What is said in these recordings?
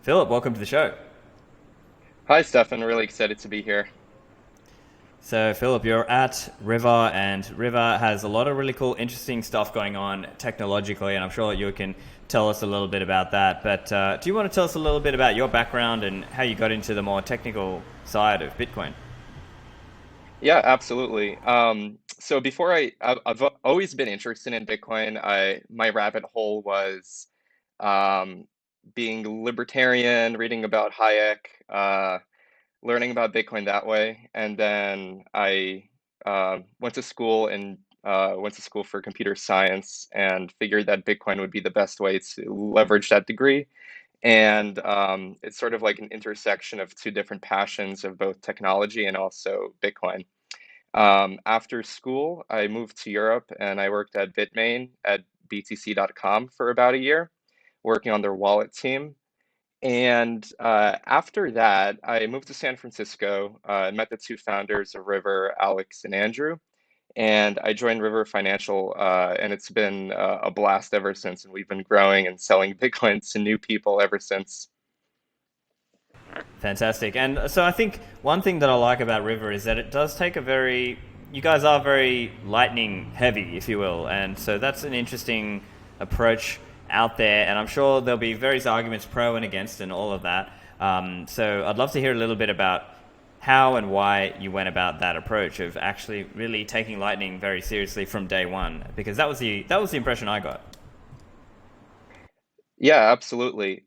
Philip, welcome to the show. Hi, Stefan. Really excited to be here. So, Philip, you're at River, and River has a lot of really cool, interesting stuff going on technologically, and I'm sure you can tell us a little bit about that. But do you want to tell us a little bit about your background and how you got into the more technical side of Bitcoin? Yeah, absolutely. So before I've always been interested in Bitcoin. My rabbit hole was um, being libertarian, reading about Hayek, learning about Bitcoin that way, and then I went to school for computer science and figured that Bitcoin would be the best way to leverage that degree. And it's sort of like an intersection of two different passions of both technology and also Bitcoin. After school, I moved to Europe and I worked at Bitmain at BTC.com for about a year, working on their wallet team. And after that, I moved to San Francisco, met the two founders of River, Alex and Andrew, and I joined River Financial, and it's been a blast ever since. And we've been growing and selling Bitcoin to new people ever since. Fantastic. And so I think one thing that I like about River is that it does take a very, you guys are very lightning heavy, if you will. And so that's an interesting approach out there. And I'm sure there'll be various arguments pro and against and all of that. So I'd love to hear a little bit about how and why you went about that approach of actually really taking lightning very seriously from day one, because that was the impression I got. Yeah, absolutely.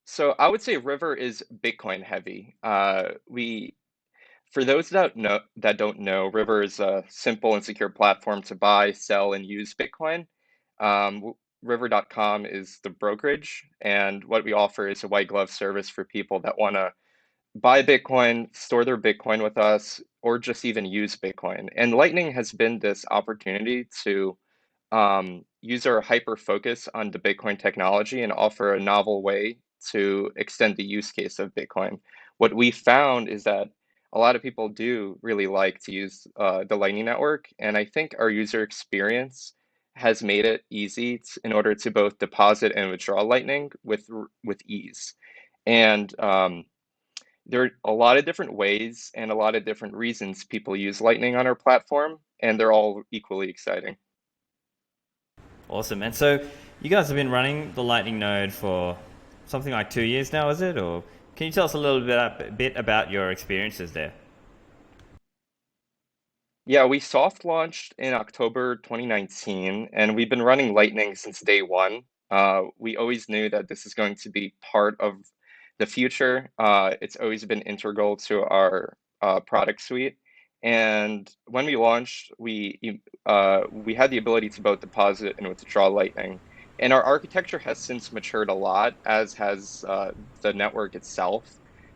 So I would say River is Bitcoin heavy. For those that don't know, River is a simple and secure platform to buy, sell, and use Bitcoin. River.com is the brokerage, and what we offer is a white glove service for people that want to buy Bitcoin, store their Bitcoin with us, or just even use Bitcoin. And Lightning has been this opportunity to use our hyper focus on the Bitcoin technology and offer a novel way to extend the use case of Bitcoin. What we found is that a lot of people do really like to use the Lightning Network, and I think our user experience has made it easy in order to both deposit and withdraw Lightning with ease. And there are a lot of different ways and a lot of different reasons people use Lightning on our platform, and they're all equally exciting. Awesome. And so you guys have been running the Lightning node for something like 2 years now, is it? Or can you tell us a little bit about your experiences there? Yeah, we soft launched in October 2019, and we've been running Lightning since day one. We always knew that this is going to be part of the future. It's always been integral to our product suite. And when we launched, we had the ability to both deposit and withdraw Lightning. And our architecture has since matured a lot, as has the network itself.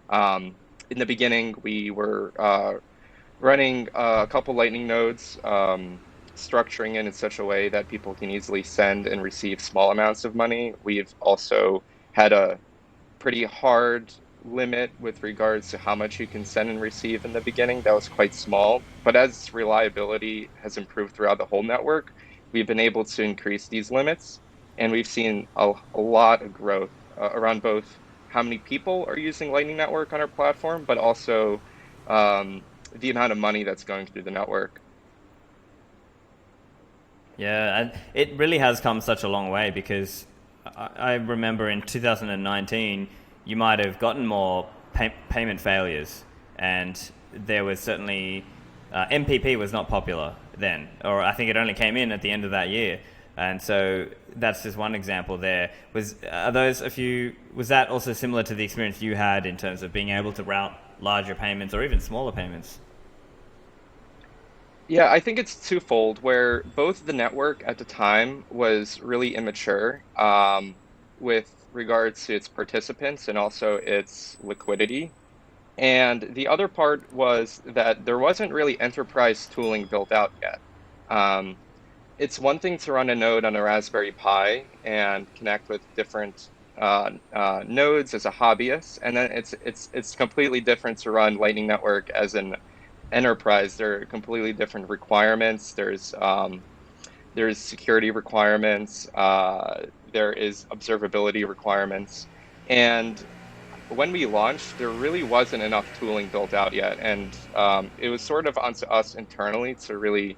Um, in the beginning, we were running a couple Lightning nodes, structuring it in such a way that people can easily send and receive small amounts of money. We've also had a pretty hard limit with regards to how much you can send and receive in the beginning. That was quite small. But as reliability has improved throughout the whole network, we've been able to increase these limits. And we've seen a lot of growth around both how many people are using Lightning Network on our platform, but also the amount of money that's going through the network. Yeah, and it really has come such a long way because I remember in 2019 you might have gotten more payment failures, and there was certainly MPP was not popular then, or I think it only came in at the end of that year, and so that's just one example. There was are those a few. Was that also similar to the experience you had in terms of being able to route larger payments or even smaller payments? Yeah, I think it's twofold, where both the network at the time was really immature with regards to its participants and also its liquidity. And the other part was that there wasn't really enterprise tooling built out yet. Um, it's one thing to run a node on a Raspberry Pi and connect with different nodes as a hobbyist, and then it's completely different to run Lightning Network as an enterprise. There are completely different requirements. There's security requirements. There is observability requirements. And when we launched, there really wasn't enough tooling built out yet, and it was sort of onto us internally to really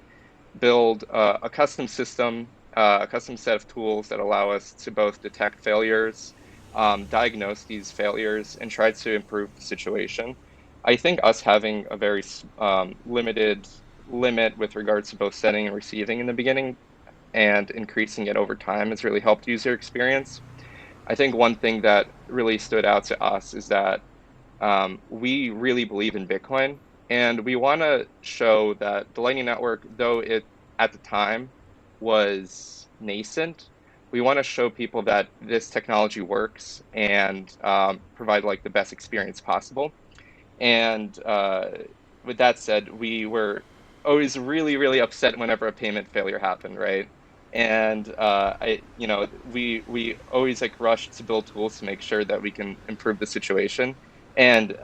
build a custom system, a custom set of tools that allow us to both detect failures, diagnose these failures, and try to improve the situation. I think us having a very limited limit with regards to both sending and receiving in the beginning and increasing it over time has really helped user experience. I think one thing that really stood out to us is that we really believe in Bitcoin, and we want to show that the Lightning Network, though it at the time was nascent, we want to show people that this technology works and provide like the best experience possible. And with that said, we were always really, really upset whenever a payment failure happened, right? And we always like rush to build tools to make sure that we can improve the situation. And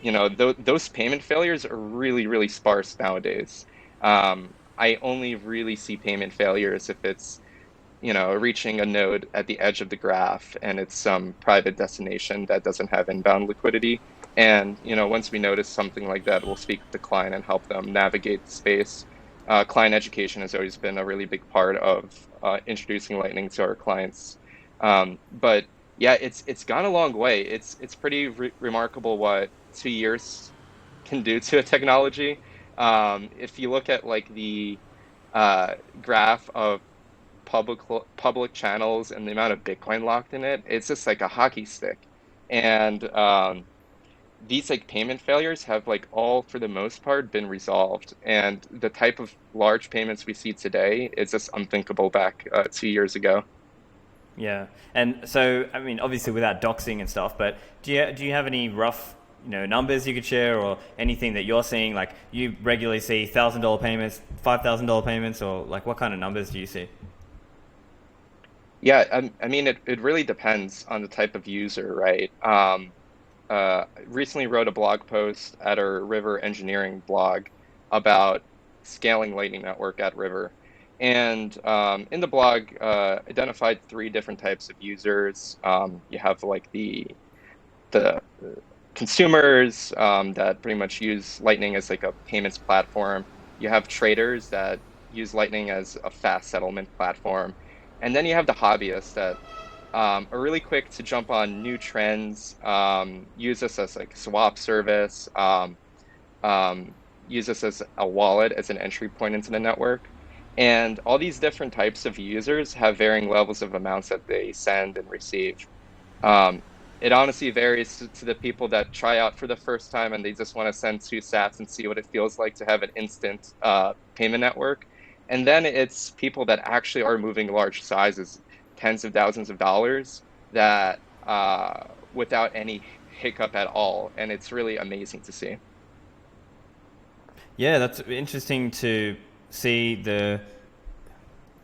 those payment failures are really, really sparse nowadays. I only really see payment failures if it's reaching a node at the edge of the graph and it's some private destination that doesn't have inbound liquidity. And, once we notice something like that, we'll speak with the client and help them navigate the space. Client education has always been a really big part of introducing Lightning to our clients. But yeah, it's gone a long way. It's pretty remarkable what 2 years can do to a technology. If you look at like the graph of public public channels and the amount of Bitcoin locked in it, it's just like a hockey stick. And these like payment failures have like all for the most part been resolved. And the type of large payments we see today is just unthinkable back 2 years ago. Yeah, and so I mean, obviously without doxing and stuff, but do you have any rough numbers you could share or anything that you're seeing? Like you regularly see $1,000 payments, $5,000 payments, or like what kind of numbers do you see? Yeah, I mean, it really depends on the type of user, right? Recently wrote a blog post at our River Engineering blog about scaling Lightning Network at River. And in the blog, identified three different types of users. You have like the consumers that pretty much use Lightning as like a payments platform. You have traders that use Lightning as a fast settlement platform. And then you have the hobbyists that are really quick to jump on new trends, use this as like swap service, um, use this as a wallet as an entry point into the network. And all these different types of users have varying levels of amounts that they send and receive. Um, it honestly varies to the people that try out for the first time and they just want to send 2 sats and see what it feels like to have an instant payment network. And then it's people that actually are moving large sizes, tens of thousands of dollars, that without any hiccup at all. And it's really amazing to see. Yeah, that's interesting to see the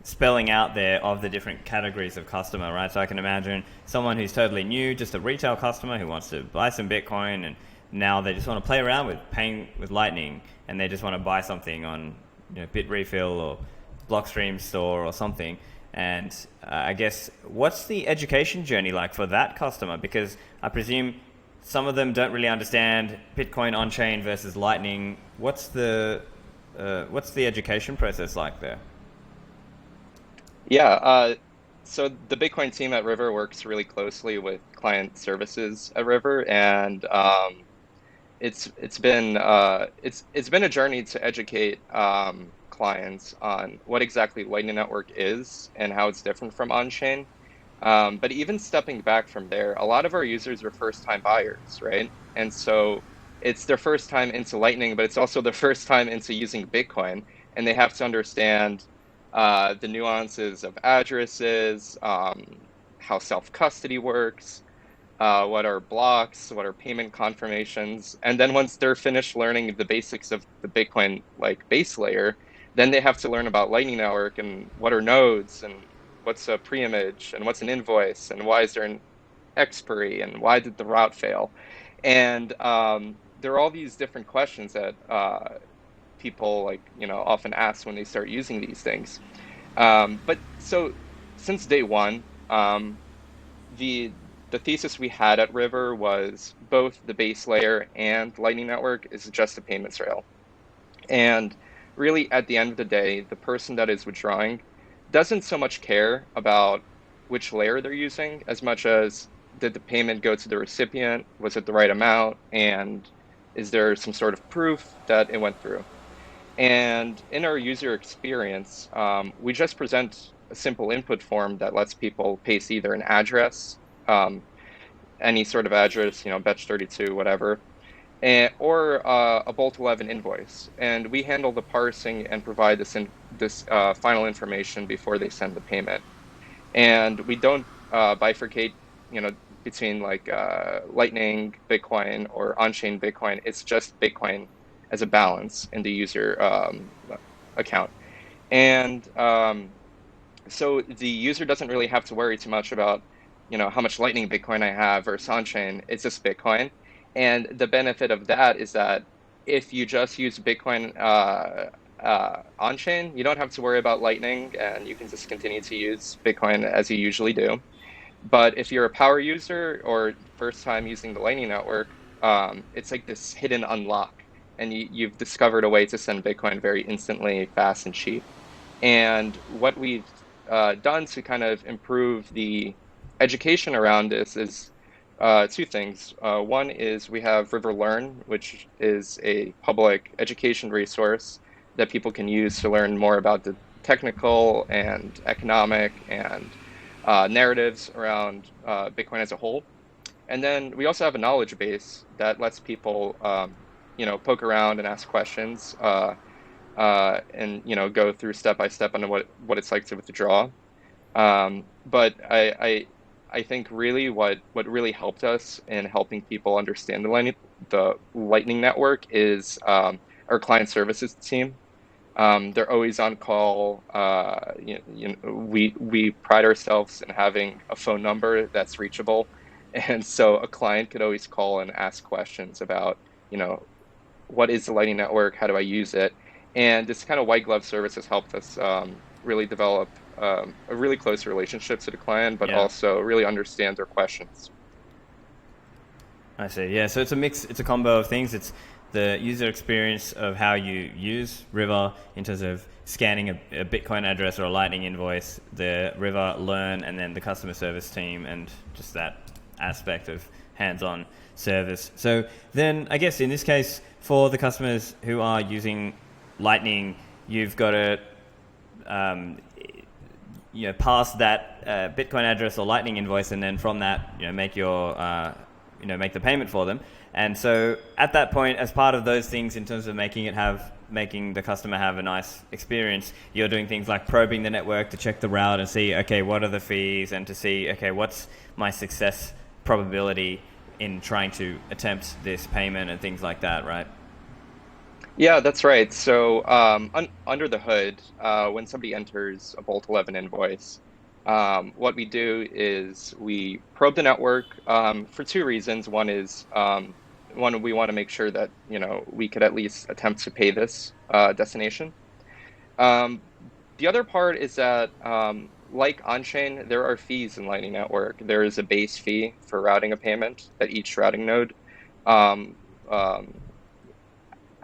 spelling out there of the different categories of customer, right? So I can imagine someone who's totally new, just a retail customer who wants to buy some Bitcoin, and now they just want to play around with paying with Lightning, and they just want to buy something on Bitrefill or Blockstream store or something. And I guess what's the education journey like for that customer? Because I presume some of them don't really understand Bitcoin on chain versus Lightning. What's the education process like there? Yeah, so the Bitcoin team at River works really closely with client services at River, and it's been a journey to educate clients on what exactly Lightning Network is and how it's different from on-chain. But even stepping back from there, a lot of our users are first-time buyers, right? And so it's their first time into Lightning, but it's also their first time into using Bitcoin, and they have to understand the nuances of addresses, how self-custody works, what are blocks, what are payment confirmations, and then once they're finished learning the basics of the Bitcoin like base layer, then they have to learn about Lightning Network and what are nodes and what's a pre-image and what's an invoice and why is there an expiry and why did the route fail, and there are all these different questions that people like often ask when they start using these things. But so since day one, the the thesis we had at River was both the base layer and Lightning Network is just a payments rail. And really, at the end of the day, the person that is withdrawing doesn't so much care about which layer they're using as much as did the payment go to the recipient? Was it the right amount? And is there some sort of proof that it went through? And in our user experience, we just present a simple input form that lets people paste either an address, um, any sort of address, Betch32, whatever, or a Bolt 11 invoice. And we handle the parsing and provide this final information before they send the payment. And we don't bifurcate, between like Lightning Bitcoin or on-chain Bitcoin. It's just Bitcoin as a balance in the user account. And so the user doesn't really have to worry too much about, how much Lightning Bitcoin I have versus on-chain. It's just Bitcoin. And the benefit of that is that if you just use Bitcoin on-chain, you don't have to worry about Lightning, and you can just continue to use Bitcoin as you usually do. But if you're a power user or first time using the Lightning Network, it's like this hidden unlock, and you've discovered a way to send Bitcoin very instantly, fast, and cheap. And what we've done to kind of improve the education around this is two things. One is we have River Learn, which is a public education resource that people can use to learn more about the technical and economic and narratives around Bitcoin as a whole. And then we also have a knowledge base that lets people, poke around and ask questions, and go through step by step on what it's like to withdraw. But I think really what really helped us in helping people understand the Lightning Network is our client services team. They're always on call. We pride ourselves in having a phone number that's reachable, and so a client could always call and ask questions about, what is the Lightning Network? How do I use it? And this kind of white glove service has helped us really develop a really close relationship to the client, but Yeah. also really understand their questions. I see. Yeah, so it's a mix. It's a combo of things. It's the user experience of how you use River in terms of scanning a Bitcoin address or a Lightning invoice, the River Learn, and then the customer service team, and just that aspect of hands-on service. So then, I guess in this case, for the customers who are using Lightning, you've got to pass that Bitcoin address or Lightning invoice, and then from that, make your make the payment for them. And so at that point, as part of those things, in terms of making the customer have a nice experience, you're doing things like probing the network to check the route and see, okay, what are the fees, and to see, okay, what's my success probability in trying to attempt this payment and things like that, right? Yeah, that's right. So under the hood, when somebody enters a Bolt 11 invoice, what we do is we probe the network for two reasons. One is one, we want to make sure that we could at least attempt to pay this destination. Um, the other part is that like on-chain, there are fees in Lightning Network. There is a base fee for routing a payment that each routing node um, um,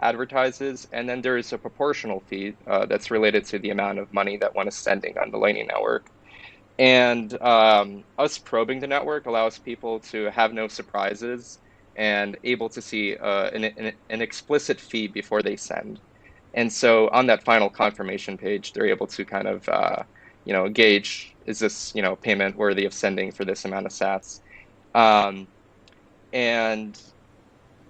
advertises, and then there is a proportional fee that's related to the amount of money that one is sending on the Lightning Network. And us probing the network allows people to have no surprises and able to see an explicit fee before they send. And so on that final confirmation page, they're able to kind of, gauge, is this, payment worthy of sending for this amount of sats? Um, and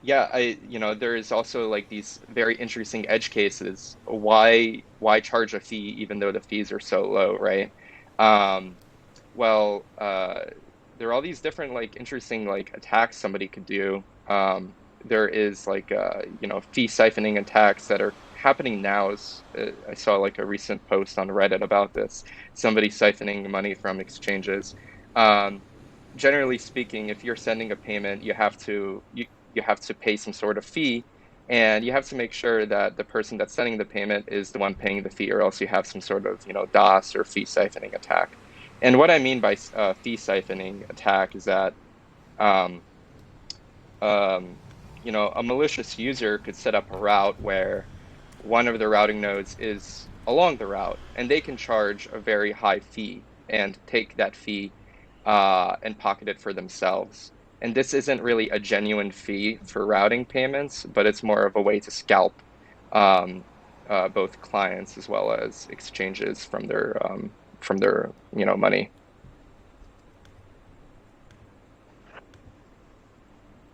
yeah, there is also like these very interesting edge cases. Why charge a fee even though the fees are so low, right? Um, well, there are all these different like interesting like attacks somebody could do. There is like fee siphoning attacks that are happening now. I saw like a recent post on Reddit about this. Somebody siphoning money from exchanges. Um, Generally speaking, if you're sending a payment, you have to pay some sort of fee, and you have to make sure that the person that's sending the payment is the one paying the fee, or else you have some sort of DOS or fee siphoning attack. And what I mean by fee siphoning attack is that Um, um, a malicious user could set up a route where one of the routing nodes is along the route, and they can charge a very high fee and take that fee and pocket it for themselves. And this isn't really a genuine fee for routing payments, but it's more of a way to scalp um, both clients as well as exchanges from their money.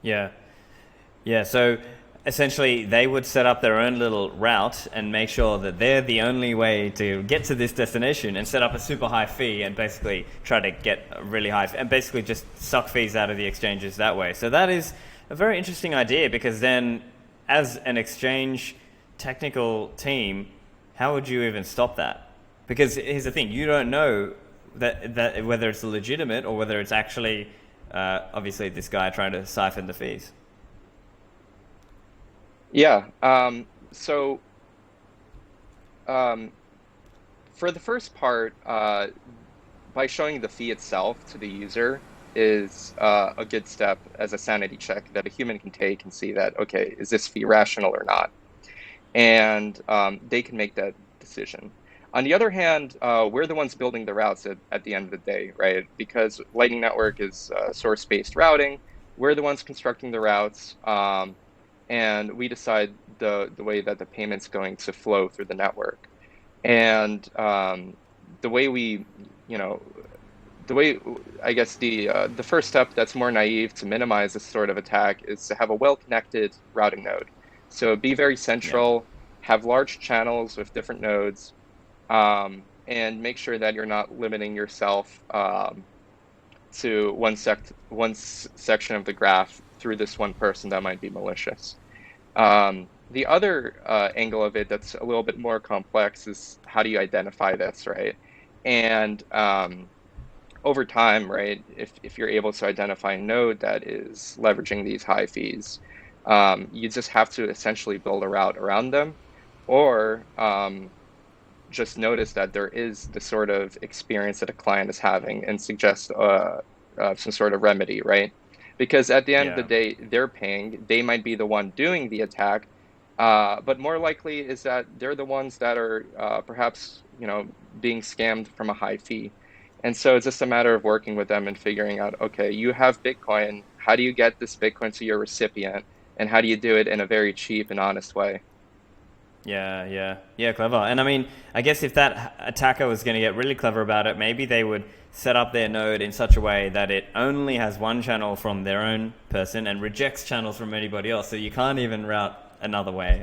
Yeah. Yeah, so essentially they would set up their own little route and make sure that they're the only way to get to this destination and set up a super high fee and basically try to get a really high and basically just suck fees out of the exchanges that way. So that is a very interesting idea because then as an exchange technical team, how would you even stop that? Because here's the thing, you don't know that whether it's legitimate or whether it's actually obviously this guy trying to siphon the fees. Yeah. So um, for the first part, by showing the fee itself to the user is a good step as a sanity check that a human can take and see that, okay, is this fee rational or not? And they can make that decision. On the other hand, we're the ones building the routes at the end of the day, right? Because Lightning Network is source-based routing. We're the ones constructing the routes, and we decide the way that the payment's going to flow through the network. And the way we, you know, the way I guess the first step that's more naive to minimize this sort of attack is to have a well-connected routing node. So be very Yeah. central, have large channels with different nodes, and make sure that you're not limiting yourself to one section of the graph through this one person that might be malicious. The other angle of it that's a little bit more complex is how do you identify this, right? And over time, right, if you're able to identify a node that is leveraging these high fees, you just have to essentially build a route around them, or just notice that there is the sort of experience that a client is having and suggest some sort of remedy, right? Because at the end of the Yeah. day, they're paying, they might be the one doing the attack, but more likely is that they're the ones that are perhaps, being scammed from a high fee. And so it's just a matter of working with them and figuring out, okay, you have Bitcoin. How do you get this Bitcoin to your recipient? And how do you do it in a very cheap and honest way? Yeah, yeah, yeah, clever. And I mean, I guess if that attacker was going to get really clever about it, maybe they would set up their node in such a way that it only has one channel from their own person and rejects channels from anybody else. So you can't even route another way.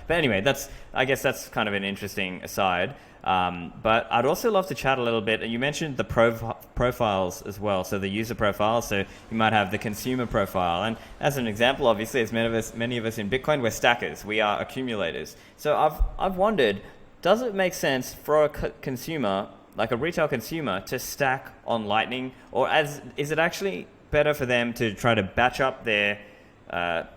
But anyway, I guess that's kind of an interesting aside. But I'd also love to chat a little bit. You mentioned the profiles as well, so the user profiles. So you might have the consumer profile, and as an example, obviously, as many of us in Bitcoin, we're stackers. We are accumulators. So I've wondered, does it make sense for a consumer, like a retail consumer, to stack on Lightning, or is it actually better for them to try to batch up their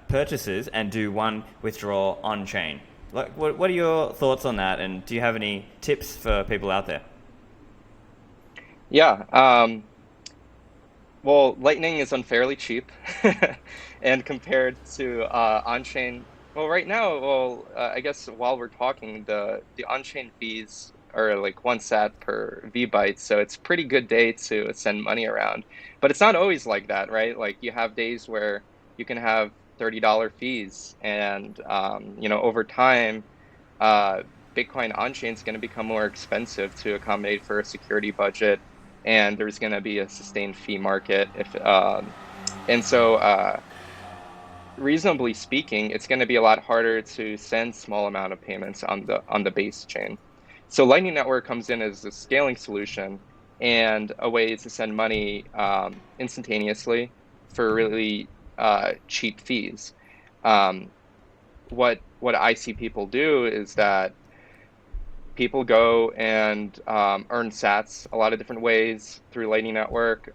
purchases and do one withdrawal on chain? Like, what are your thoughts on that? And do you have any tips for people out there? Yeah. Well, Lightning is unfairly cheap, and compared to on-chain, well, right now, well, I guess while we're talking, the on-chain fees are like 1 sat per V byte, so it's a pretty good day to send money around. But it's not always like that, right? Like you have days where you can have $30 fees, and over time, uh, Bitcoin on-chain is going to become more expensive to accommodate for a security budget, and there's going to be a sustained fee market. If and so Reasonably speaking, it's going to be a lot harder to send small amount of payments on the base chain. So Lightning Network comes in as a scaling solution and a way to send money instantaneously for really cheap fees. Um, what I see people do is that people go and earn sats a lot of different ways through Lightning Network.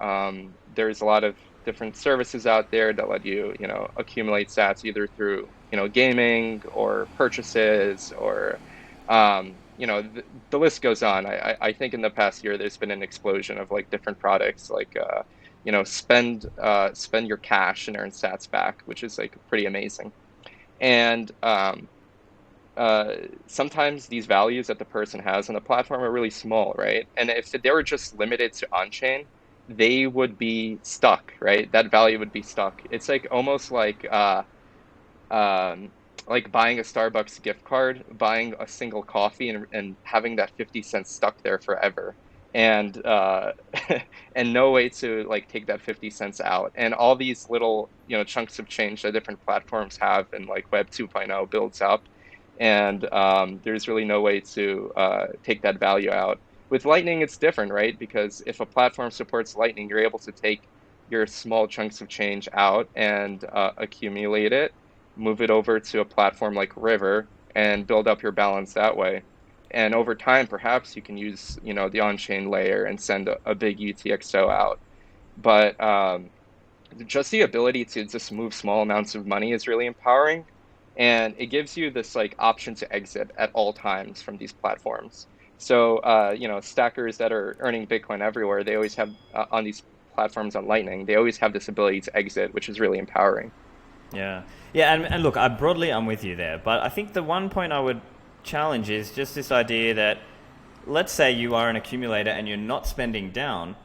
There's a lot of different services out there that let you, accumulate sats either through, gaming or purchases or, the list goes on. I think in the past year there's been an explosion of like different products like spend your cash and earn sats back, which is like pretty amazing. And uh, sometimes these values that the person has on the platform are really small, right? And if they were just limited to on-chain, they would be stuck, right? That value would be stuck. It's like almost um, like buying a Starbucks gift card, buying a single coffee, and having that 50 cents stuck there forever. And and no way to like take that 50 cents out. And all these little, chunks of change that different platforms have and like Web 2.0 builds up. And there's really no way to take that value out. With Lightning, it's different, right? Because if a platform supports Lightning, you're able to take your small chunks of change out and accumulate it, move it over to a platform like River, and build up your balance that way. And over time, perhaps you can use, the on-chain layer and send a big UTXO out. But just the ability to just move small amounts of money is really empowering. And it gives you this like option to exit at all times from these platforms. So, stackers that are earning Bitcoin everywhere, they always have on these platforms on Lightning, they always have this ability to exit, which is really empowering. Yeah, yeah, and look, I'm with you there, but I think the one point I would challenge is just this idea that, let's say you are an accumulator and you're not spending down.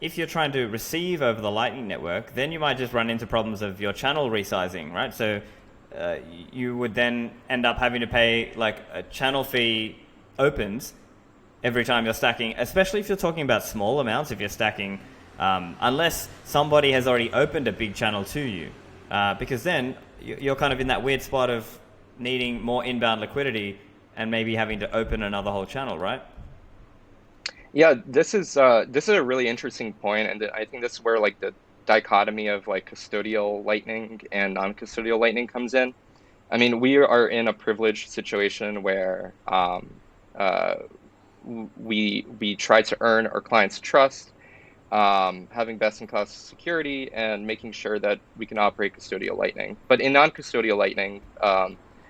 If you're trying to receive over the Lightning Network, then you might just run into problems of your channel resizing, right? So you would then end up having to pay like a channel fee opens every time you're stacking, especially if you're talking about small amounts. If you're stacking, unless somebody has already opened a big channel to you, because then you're kind of in that weird spot of needing more inbound liquidity and maybe having to open another whole channel, right? Yeah, this is a really interesting point, and I think this is where like the dichotomy of like custodial Lightning and non-custodial Lightning comes in. I mean, we are in a privileged situation where we try to earn our clients' trust, having best-in-class security, and making sure that we can operate custodial Lightning. But in non-custodial Lightning,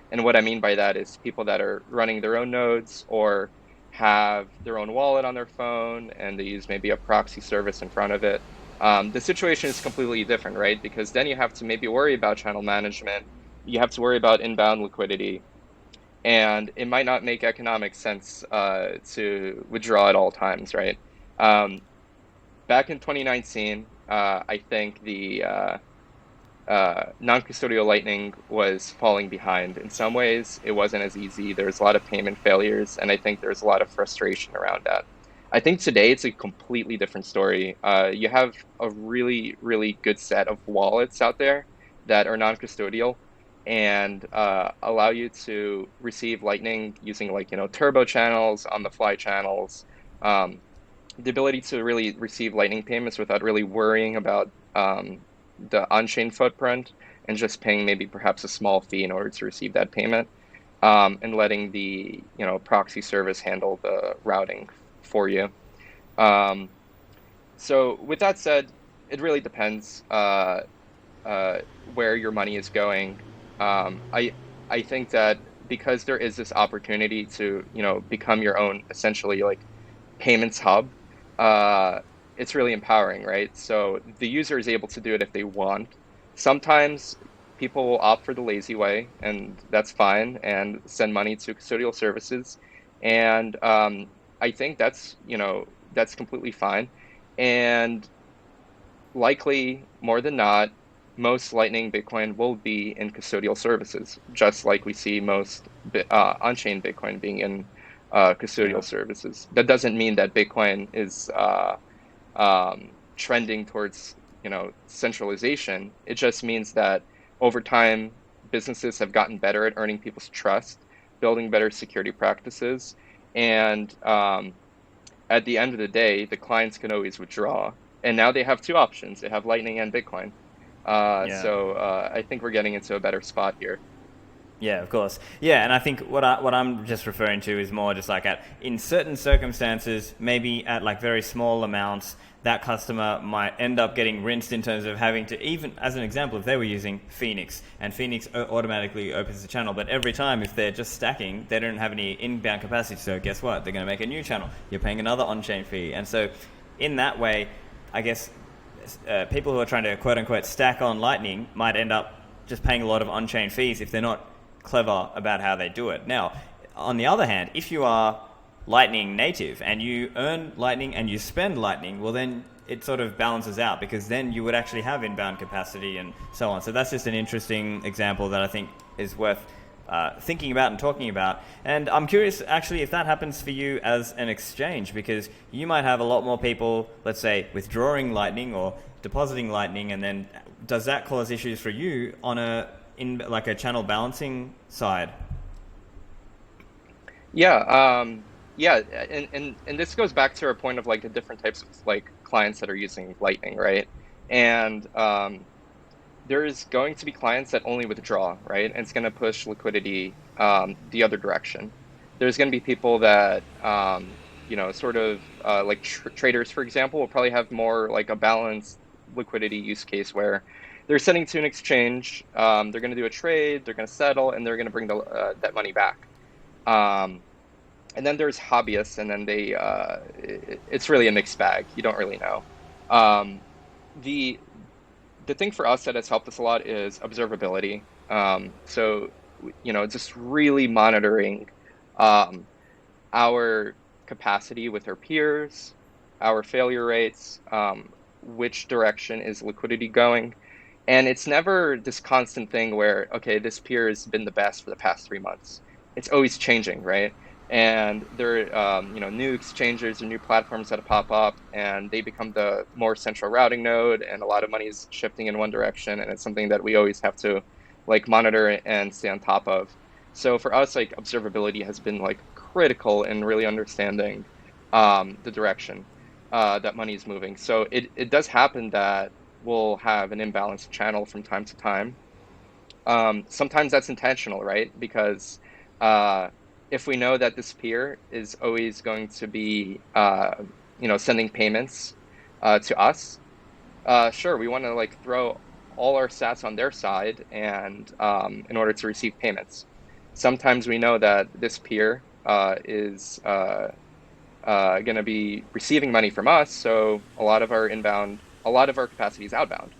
and what I mean by that is people that are running their own nodes or have their own wallet on their phone and they use maybe a proxy service in front of it. The situation is completely different, right? Because then you have to maybe worry about channel management, you have to worry about inbound liquidity, and it might not make economic sense to withdraw at all times, right? Um, Back in 2019, I think the non-custodial Lightning was falling behind. In some ways, it wasn't as easy. There was a lot of payment failures, and I think there's a lot of frustration around that. I think today it's a completely different story. You have a really, really good set of wallets out there that are non-custodial and allow you to receive Lightning using like, turbo channels, on-the-fly channels, um, the ability to really receive Lightning payments without really worrying about the on-chain footprint and just paying maybe perhaps a small fee in order to receive that payment, and letting the proxy service handle the routing for you. Um, so with that said, it really depends where your money is going. I think that because there is this opportunity to become your own essentially like payments hub, uh, it's really empowering, right? So the user is able to do it if they want. Sometimes people will opt for the lazy way, and that's fine, and send money to custodial services. And I think that's completely fine. And likely, more than not, most Lightning Bitcoin will be in custodial services, just like we see most on-chain Bitcoin being in custodial Yeah. services. That doesn't mean that Bitcoin is trending towards centralization. It just means that over time, businesses have gotten better at earning people's trust, building better security practices, and at the end of the day, the clients can always withdraw. And now they have two options. They have Lightning and Bitcoin. Yeah. I think we're getting into a better spot here. Yeah, of course. Yeah, and I think what I'm just referring to is more just like at in certain circumstances, maybe at like very small amounts, that customer might end up getting rinsed in terms of having to, even as an example, if they were using Phoenix and Phoenix automatically opens the channel, but every time if they're just stacking, they don't have any inbound capacity. So guess what? They're going to make a new channel. You're paying another on-chain fee, and so in that way, I guess people who are trying to quote unquote stack on Lightning might end up just paying a lot of on-chain fees if they're not clever about how they do it. Now, on the other hand, if you are Lightning native and you earn Lightning and you spend Lightning, well then it sort of balances out, because then you would actually have inbound capacity and so on. So that's just an interesting example that I think is worth thinking about and talking about. And I'm curious actually if that happens for you as an exchange, because you might have a lot more people, let's say, withdrawing Lightning or depositing Lightning, and then does that cause issues for you on a channel balancing side? Yeah, yeah, and this goes back to our point of like the different types of like clients that are using Lightning, right? And there's going to be clients that only withdraw, right? And it's going to push liquidity the other direction. There's going to be people that, sort of like traders, for example, will probably have more like a balanced liquidity use case where they're sending to an exchange, they're going to do a trade, they're going to settle, and they're going to bring that money back. Um, and then there's hobbyists, and then it's really a mixed bag. You don't really know. Um, the the thing for us that has helped us a lot is observability. So, just really monitoring um, our capacity with our peers, our failure rates, which direction is liquidity going. And it's never this constant thing where, okay, this peer has been the best for the past 3 months. It's always changing, right? And there are, new exchanges or new platforms that pop up, and they become the more central routing node, and a lot of money is shifting in one direction, and it's something that we always have to like monitor and stay on top of. So for us, like observability has been like critical in really understanding the direction that money is moving. So it does happen that we'll have an imbalanced channel from time to time. Sometimes that's intentional, right? Because uh, if we know that this peer is always going to be, sending payments to us, sure, we want to like throw all our sats on their side, and in order to receive payments. Sometimes we know that this peer is going to be receiving money from us, so a lot of our capacity is outbound.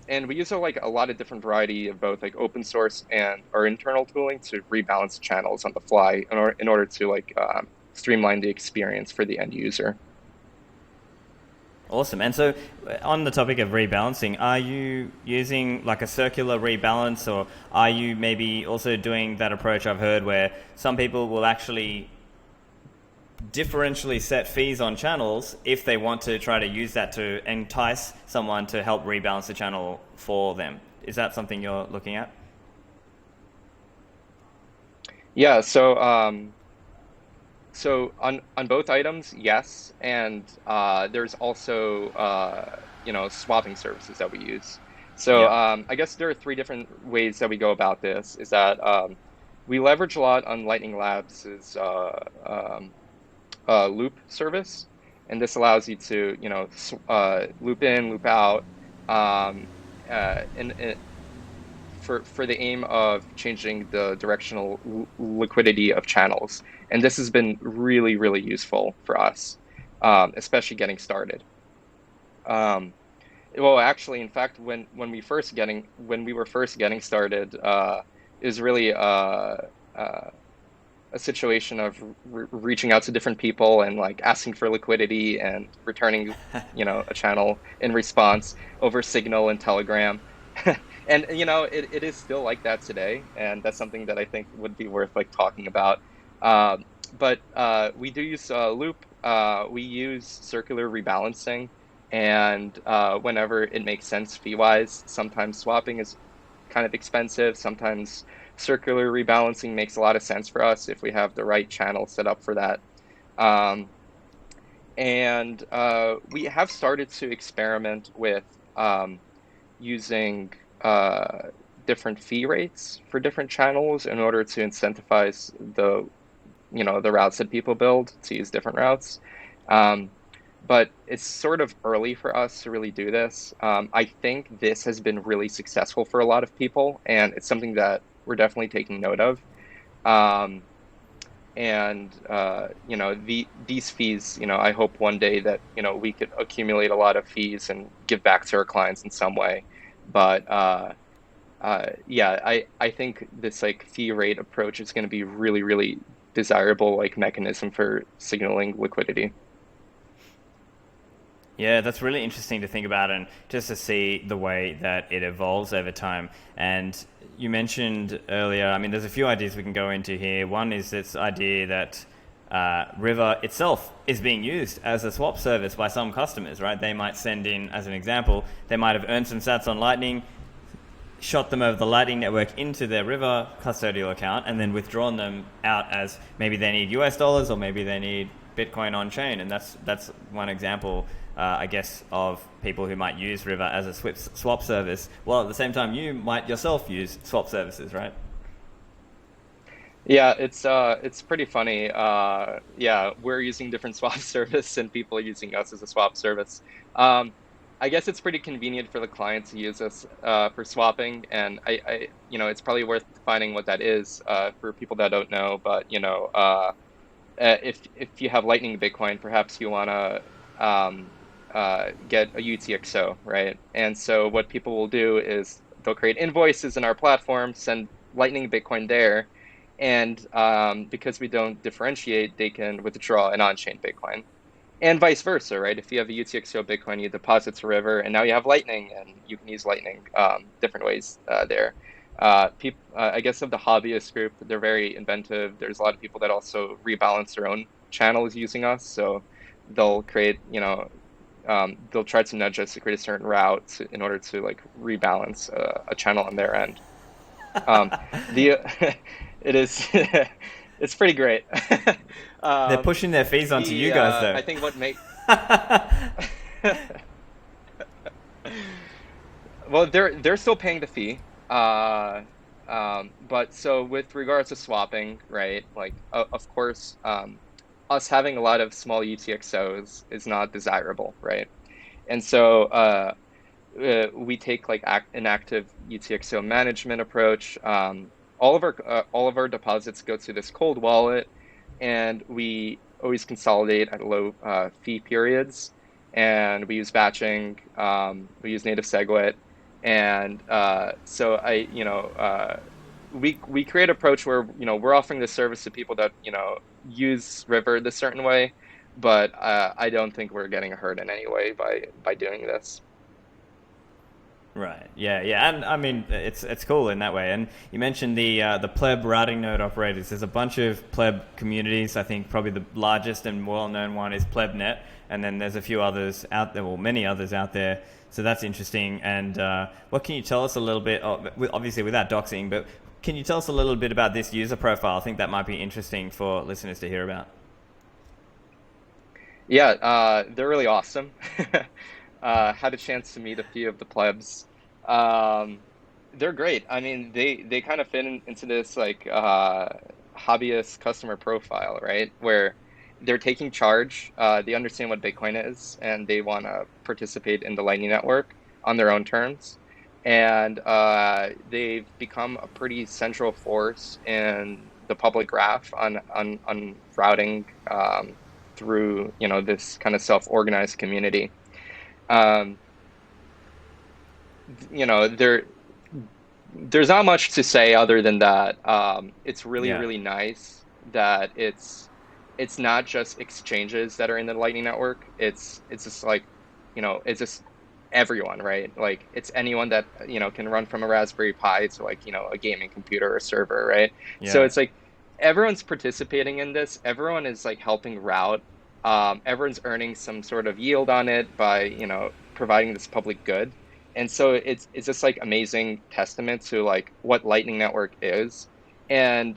And we use like a lot of different variety of both like open source and our internal tooling to rebalance channels on the fly in order to like streamline the experience for the end user. Awesome. And so, on the topic of rebalancing, are you using like a circular rebalance, or are you maybe also doing that approach I've heard where some people will actually differentially set fees on channels if they want to try to use that to entice someone to help rebalance the channel for them? Is that something you're looking at? Yeah, so on both items, yes, and there's also swapping services that we use. So Yeah. I guess there are three different ways that we go about this. Is that we leverage a lot on Lightning Labs' loop service, and this allows you to loop in, loop out, um, and for the aim of changing the directional liquidity of channels. And this has been really, really useful for us, especially getting started. Um, well, actually, in fact, when we were first getting started, it was really uh, a situation of reaching out to different people and like asking for liquidity and returning, a channel in response over Signal and Telegram. And it is still like that today, and that's something that I think would be worth like talking about. But we do use Loop. We use circular rebalancing, and whenever it makes sense fee wise, sometimes swapping is kind of expensive. Sometimes circular rebalancing makes a lot of sense for us if we have the right channel set up for that. Um, and we have started to experiment with using uh, different fee rates for different channels in order to incentivize the routes that people build to use different routes. Um, but it's sort of early for us to really do this. I think this has been really successful for a lot of people, and it's something that we're definitely taking note of. Um, And these fees, I hope one day that we could accumulate a lot of fees and give back to our clients in some way. But yeah, I think this like fee rate approach is going to be really, really desirable like mechanism for signaling liquidity. Yeah, that's really interesting to think about and just to see the way that it evolves over time. And you mentioned earlier, I mean, there's a few ideas we can go into here. One is this idea that River itself is being used as a swap service by some customers, right? They might send in, as an example, they might have earned some sats on Lightning, shot them over the Lightning Network into their River custodial account, and then withdrawn them out as maybe they need US dollars or maybe they need Bitcoin on chain. And that's one example, I guess, of people who might use River as a swap service, while at the same time you might yourself use swap services, right? Yeah, it's pretty funny. Yeah, we're using different swap service and people are using us as a swap service. Um, I guess it's pretty convenient for the client to use us for swapping, and it's probably worth defining what that is for people that don't know. But if you have Lightning Bitcoin, perhaps you want to get a UTXO, right? And so what people will do is they'll create invoices in our platform, send Lightning Bitcoin there, and because we don't differentiate, they can withdraw an on-chain Bitcoin. And vice versa, right? If you have a UTXO Bitcoin, you deposit to River, and now you have Lightning, and you can use Lightning different ways there. I guess of the hobbyist group, they're very inventive. There's a lot of people that also rebalance their own channels using us. So they'll create, they'll try to nudge us to create a certain route in order to like rebalance a channel on their end. Um, the it is it's pretty great. They're um, pushing their fees onto you guys, though. I think what make well, they're still paying the fee. But so with regards to swapping, right? Like, of course, us having a lot of small UTXOs is not desirable, right? And so we take like an active UTXO management approach. All of our deposits go to this cold wallet, and we always consolidate at low fee periods. And we use batching. We use native SegWit, and so we create an approach where we're offering this service to people that use River the certain way, but I don't think we're getting hurt in any way by doing this. Right. Yeah. Yeah. And I mean, it's cool in that way. And you mentioned the pleb routing node operators. There's a bunch of pleb communities. I think probably the largest and well-known one is plebnet, and then there's a few others out there, well, many others out there. So that's interesting. And what can you tell us a little bit? Obviously, without doxing, but can you tell us a little bit about this user profile? I think that might be interesting for listeners to hear about. Yeah, they're really awesome. Had a chance to meet a few of the plebs. Um, they're great. I mean, they kind of fit into this like hobbyist customer profile, right? Where they're taking charge. They understand what Bitcoin is, and they want to participate in the Lightning Network on their own terms. And they've become a pretty central force in the public graph on routing through this kind of self-organized community. Um, there there's not much to say other than that. It's really, Yeah. really nice that it's not just exchanges that are in the Lightning Network. It's just like, it's just everyone, right? Like it's anyone that can run from a Raspberry Pi to like a gaming computer or server, right? So Yeah. it's like everyone's participating in this. Everyone is like helping route. Everyone's earning some sort of yield on it by providing this public good. And so it's just like amazing testament to like what Lightning Network is. And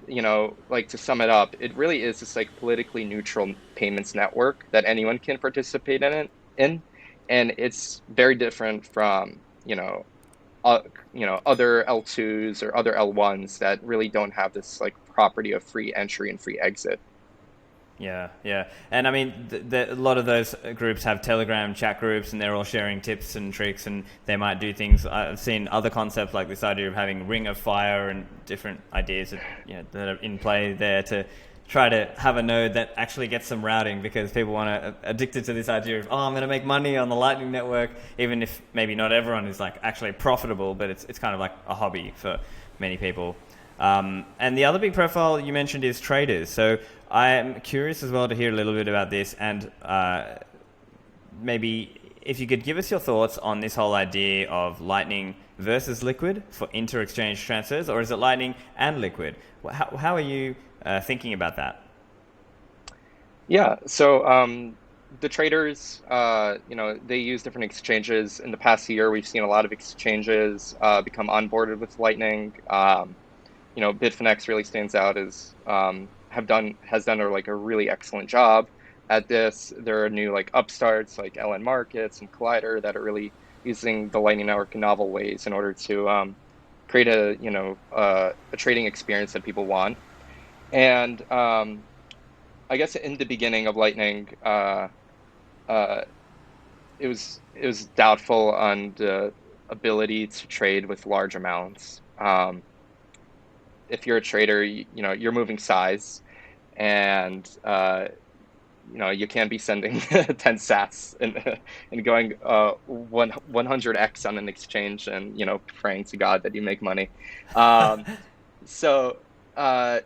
like to sum it up, it really is this like politically neutral payments network that anyone can participate in. And it's very different from uh, other L2s or other L1s that really don't have this like property of free entry and free exit. Yeah, yeah, and I mean, a lot of those groups have Telegram chat groups, and they're all sharing tips and tricks, and they might do things. I've seen other concepts like this idea of having Ring of Fire and different ideas that that are in play there to try to have a node that actually gets some routing because people want to addicted to this idea of, oh, I'm going to make money on the Lightning Network, even if maybe not everyone is like actually profitable, but it's kind of like a hobby for many people. And the other big profile you mentioned is traders. So I'm curious as well to hear a little bit about this, and maybe if you could give us your thoughts on this whole idea of Lightning versus Liquid for inter-exchange transfers, or is it Lightning and Liquid? How are you thinking about that? Yeah, so the traders, they use different exchanges. In the past year, we've seen a lot of exchanges become onboarded with Lightning. Bitfinex really stands out as has done like a really excellent job at this. There are new like upstarts like LN Markets and Collider that are really using the Lightning Network in novel ways in order to create a trading experience that people want. And I guess in the beginning of Lightning, uh, it was doubtful on the ability to trade with large amounts. If you're a trader, you're moving size, and you can't be sending 10 sats and going 100x on an exchange and praying to God that you make money. Um, so uh,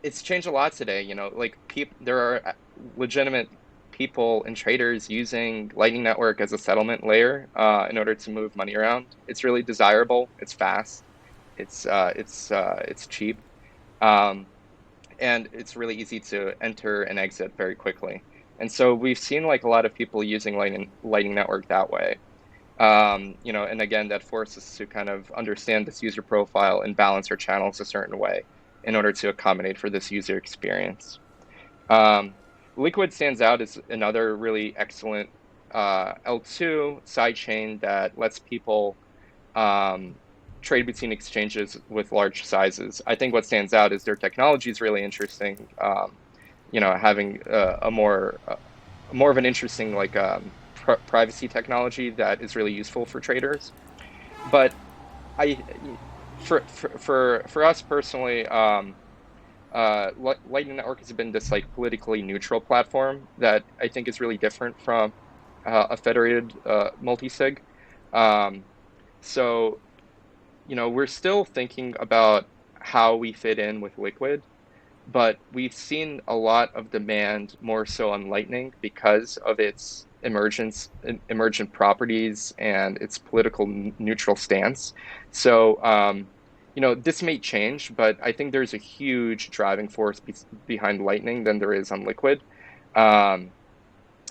it's changed a lot today. Like there are legitimate people and traders using Lightning Network as a settlement layer in order to move money around. It's really desirable. It's fast. It's cheap, um, and it's really easy to enter and exit very quickly. And so we've seen like a lot of people using Lightning Network that way. And again, that forces us to kind of understand this user profile and balance our channels a certain way in order to accommodate for this user experience. Um, Liquid stands out as another really excellent L2 sidechain that lets people um, trade between exchanges with large sizes. I think what stands out is their technology is really interesting. Having more of an interesting like privacy technology that is really useful for traders. But I, for us personally, Lightning Network has been this like politically neutral platform that I think is really different from a federated multisig. Um, so we're still thinking about how we fit in with Liquid, but we've seen a lot of demand more so on Lightning because of its emergent properties and its political neutral stance. So, this may change, but I think there's a huge driving force behind Lightning than there is on Liquid. Um,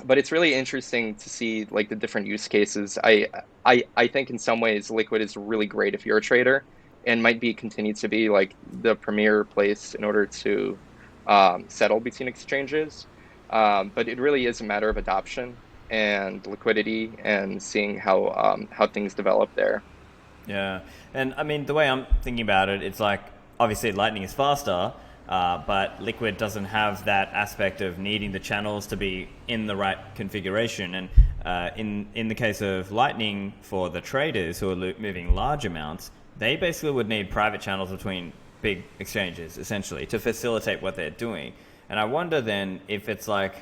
but it's really interesting to see like the different use cases. I think in some ways Liquid is really great if you're a trader and might be continue to be like the premier place in order to settle between exchanges. But it really is a matter of adoption and liquidity and seeing how things develop there. Yeah, and I mean the way I'm thinking about it, it's like obviously Lightning is faster, but Liquid doesn't have that aspect of needing the channels to be in the right configuration. And in the case of Lightning, for the traders who are moving large amounts, they basically would need private channels between big exchanges essentially to facilitate what they're doing. And I wonder then if it's like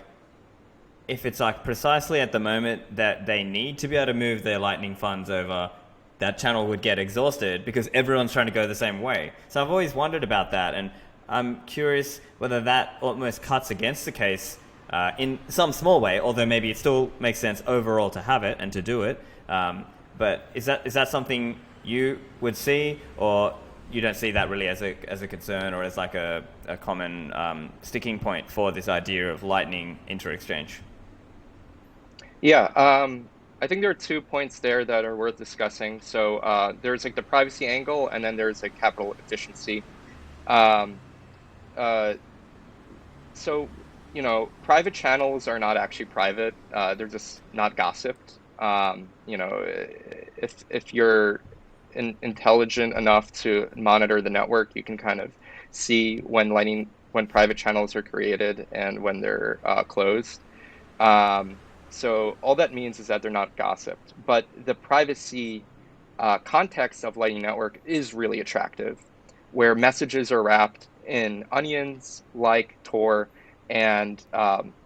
precisely at the moment that they need to be able to move their Lightning funds over, that channel would get exhausted because everyone's trying to go the same way. So I've always wondered about that, and I'm curious whether that almost cuts against the case in some small way, although maybe it still makes sense overall to have it and to do it. But is that something you would see, or you don't see that really as a concern or as like a common sticking point for this idea of Lightning inter-exchange? Yeah, I think there are 2 points there that are worth discussing. So there's like the privacy angle, and then there's like capital efficiency. Um, uh, so private channels are not actually private. They're just not gossiped. If you're intelligent enough to monitor the network, you can kind of see when private channels are created and when they're closed. Um, so all that means is that they're not gossiped, but the privacy context of Lightning Network is really attractive, where messages are wrapped in onions like Tor, and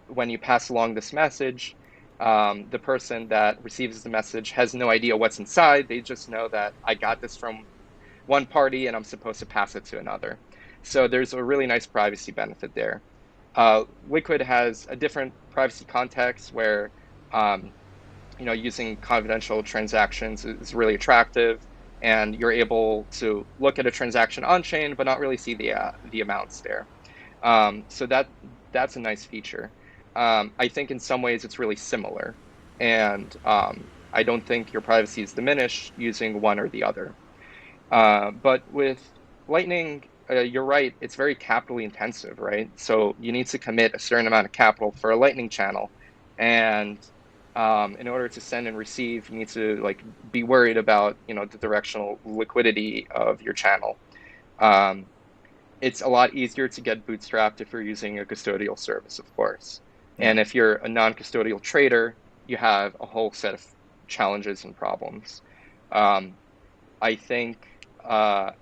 when you pass along this message, the person that receives the message has no idea what's inside. They just know that I got this from one party and I'm supposed to pass it to another. So there's a really nice privacy benefit there. Liquid has a different privacy context where using confidential transactions is really attractive, and you're able to look at a transaction on chain, but not really see the amounts there. So that's a nice feature. I think in some ways it's really similar, and I don't think your privacy is diminished using one or the other. But with Lightning, you're right, it's very capitally intensive, right? So you need to commit a certain amount of capital for a Lightning channel. And in order to send and receive, you need to like be worried about, the directional liquidity of your channel. Um, it's a lot easier to get bootstrapped if you're using a custodial service, of course. Yeah. And if you're a non-custodial trader, you have a whole set of challenges and problems. Um, I think uh,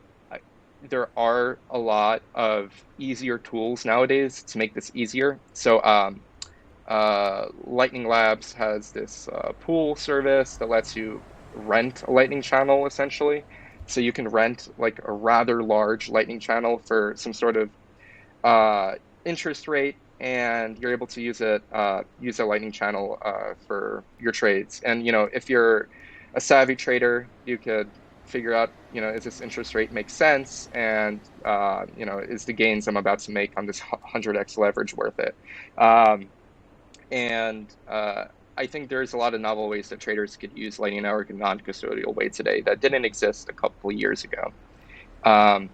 there are a lot of easier tools nowadays to make this easier. So Lightning Labs has this pool service that lets you rent a Lightning channel essentially. So you can rent like a rather large Lightning channel for some sort of interest rate, and you're able to use a Lightning channel for your trades. And if you're a savvy trader, you could figure out, is this interest rate make sense, and is the gains I'm about to make on this 100x leverage worth it? Um, and I think there's a lot of novel ways that traders could use Lightning Network in non-custodial way today that didn't exist a couple of years ago. Um,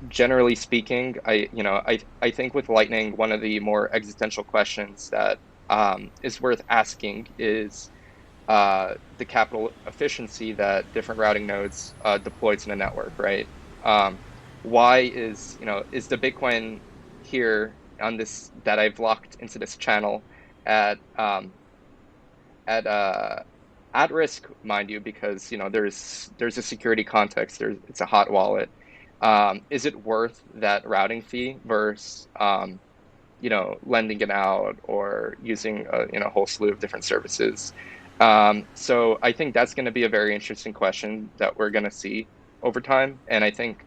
Generally speaking, I think with Lightning, one of the more existential questions that is worth asking is the capital efficiency that different routing nodes deploy to the network, right? Um, why is the Bitcoin here on this that I've locked into this channel at at uh, at risk, mind you, because there's a security context. It's a hot wallet. Is it worth that routing fee versus lending it out or using a whole slew of different services? So I think that's going to be a very interesting question that we're going to see over time, and I think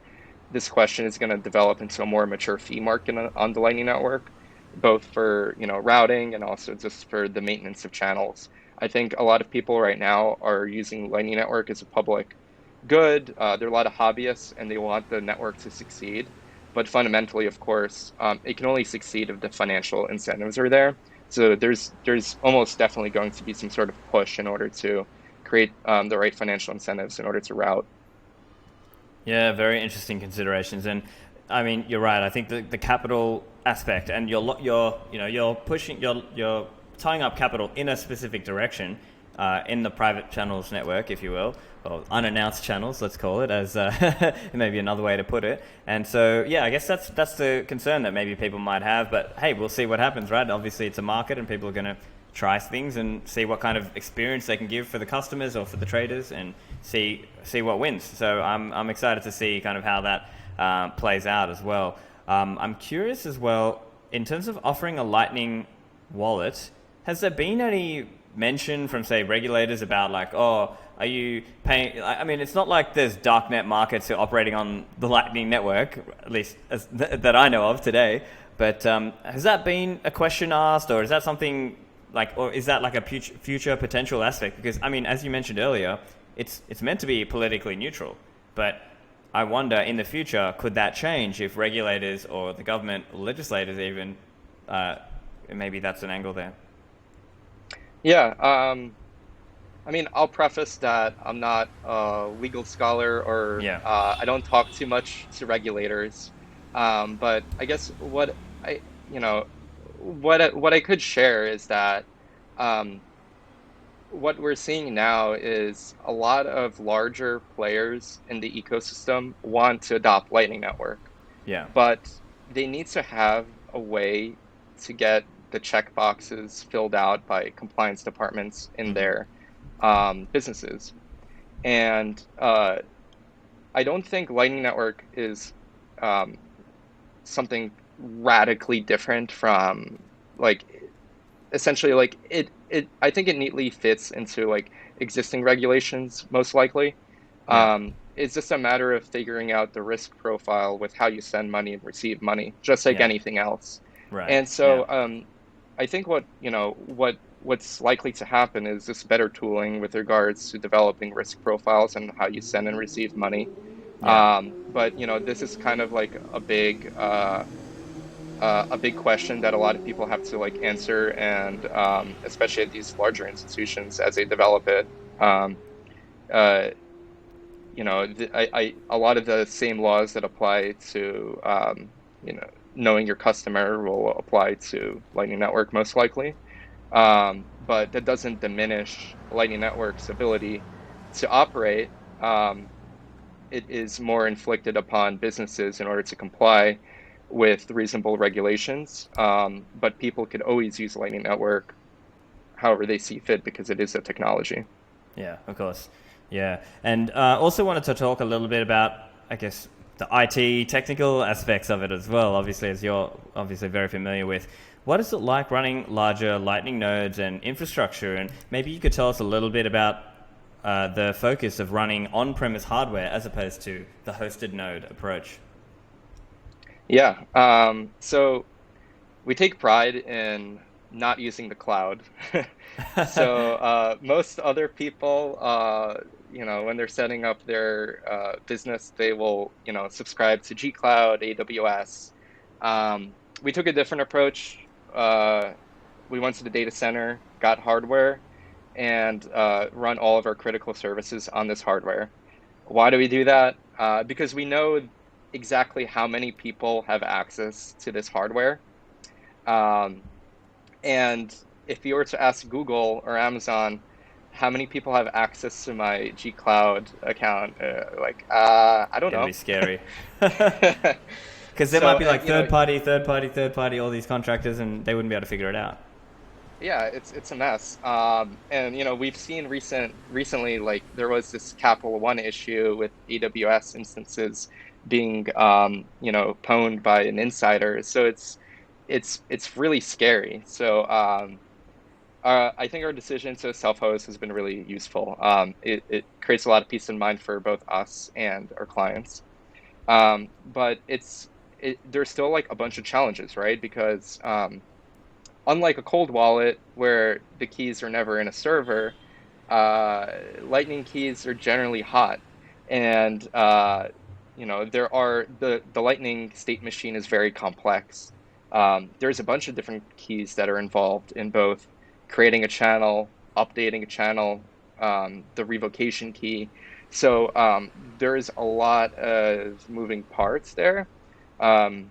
this question is going to develop into a more mature fee market on the Lightning Network, both for routing and also just for the maintenance of channels. I think a lot of people right now are using Lightning Network as a public good. There are a lot of hobbyists, and they want the network to succeed. But fundamentally, of course, it can only succeed if the financial incentives are there. So there's almost definitely going to be some sort of push in order to create the right financial incentives in order to route. Yeah, very interesting considerations, and I mean you're right. I think the capital aspect, and you're pushing you're tying up capital in a specific direction in the private channels network, if you will, or unannounced channels, let's call it, as maybe another way to put it. And so yeah, I guess that's the concern that maybe people might have. But hey, we'll see what happens, right? Obviously, it's a market, and people are going to try things and see what kind of experience they can give for the customers or for the traders, and see what wins. So I'm excited to see kind of how that plays out as well. I'm curious as well in terms of offering a Lightning wallet. Has there been any mention from say regulators about like, oh, are you paying? I mean, it's not like there's darknet markets who are operating on the Lightning network, at least that I know of today. But has that been a question asked, or is that something like, or is that like a future potential aspect? Because I mean, as you mentioned earlier, it's meant to be politically neutral, but I wonder in the future, could that change if regulators or the government or legislators even, maybe that's an angle there. Yeah, I mean, I'll preface that I'm not a legal scholar, or Yeah. I don't talk too much to regulators. But I guess you know, what I could share is that um, what we're seeing now is a lot of larger players in the ecosystem want to adopt Lightning Network, Yeah. but they need to have a way to get the checkboxes filled out by compliance departments in Hmm. their businesses. And I don't think Lightning Network is um, something radically different from like essentially like it I think it neatly fits into like existing regulations most likely. Yeah. It's just a matter of figuring out the risk profile with how you send money and receive money, just like Yeah. anything else. Right. And Yeah. so I think what's likely to happen is just better tooling with regards to developing risk profiles and how you send and receive money. Yeah. But this is kind of like a big question that a lot of people have to like answer, and especially at these larger institutions as they develop it. Um, uh, a lot of the same laws that apply to knowing your customer will apply to Lightning Network most likely. But that doesn't diminish Lightning Network's ability to operate. Um, it is more inflicted upon businesses in order to comply with reasonable regulations. But people could always use Lightning Network however they see fit because it is a technology. Yeah, of course. Yeah, and also wanted to talk a little bit about, I guess, the IT technical aspects of it as well. Obviously, as you're obviously very familiar with, what is it like running larger Lightning nodes and infrastructure? And maybe you could tell us a little bit about the focus of running on-premise hardware as opposed to the hosted node approach. Yeah. So we take pride in not using the cloud. So most other people, when they're setting up their business, they will, subscribe to G Cloud, AWS. We took a different approach. Uh, we went to the data center, got hardware, and run all of our critical services on this hardware. Why do we do that? Because we know exactly how many people have access to this hardware. Um, and if you were to ask Google or Amazon, how many people have access to my G Cloud account? I don't It'll be know. scary. Because there might So, be like third party, third party, third party, all these contractors, and they wouldn't be able to figure it out. yeah, it's a mess. And we've seen recently, like there was this Capital One issue with AWS instances being pwned by an insider. So it's really scary. So I think our decision to self-host has been really useful. It creates a lot of peace of mind for both us and our clients. But there's still like a bunch of challenges, right? Because unlike a cold wallet where the keys are never in a server, uh, Lightning keys are generally hot, and there are the Lightning state machine is very complex. There's a bunch of different keys that are involved in both creating a channel, updating a channel, the revocation key. So there's a lot of moving parts there. Um,